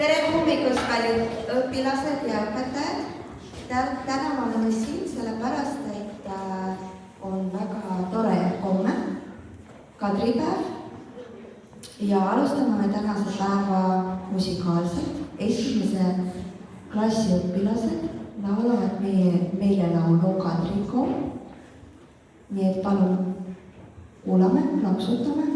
Tere hommikust, kallid õpilased ja õpetajad. Täna me oleme siin sellepärast, et on väga tore homme, kadripäev. Ja alustame me tänase päeva musikaalselt. Esimese klassi õpilased laulavad meile laulu Kadrikool. Nii et palun kuulame, plaksutame.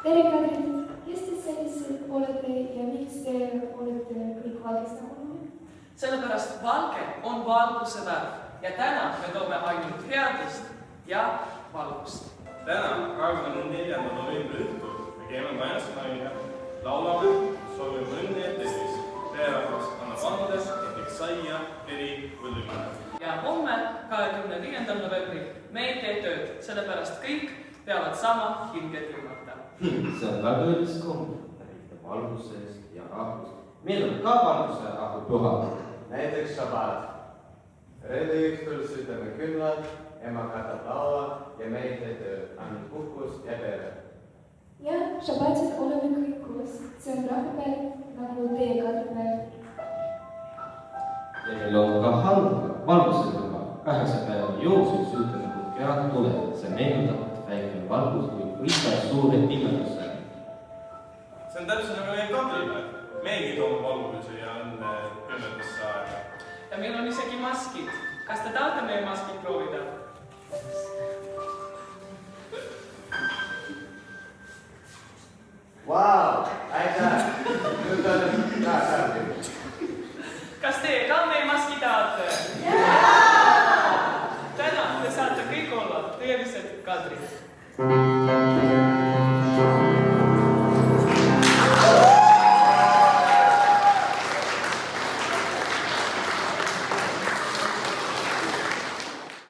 Tere Kadri, kes te sellised olete ja miks te olete kõik valgest nägunud? Sellepärast valge on valguse värv ja täna me toome ainult headust ja valgust. Täna 24. novembri õhtul me käime majas naine, laulame, soovime õnne ja tervist. Teerahvas annab andes, näiteks saia, veri või lõime. Ja homme 25. novembril me ei tee tööd, sellepärast kõik peavad sama hinge tilmata. See on väga õilis komb, ta riitab valgusest ja rahvust. Meil on ka valguse ahupüha. Näiteks šabat. Reede õhtul sütame küllad, ema katab laua ja me ei tee tööd, ainult puhkust ja pere. Ja, šabatid oleme kõik koos. See on rahupäev, nagu teie kadripäev. Ja meil on ka valguse püha. 8 päeva jooksul sütame kui kead tule. See meenutab, et väikene valgus võib võita suure pimedusse. See on täpselt nagu meil kadripäev. Meegi toome valguse ja õnne pimedusse aega. Ja meil on isegi maskid. Kas te tahate meie maskid proovida? Vau, aitäh! Nüüd on ka. Kas teie ka meie maski tahate? Täna te saate kõik olla Kadrit.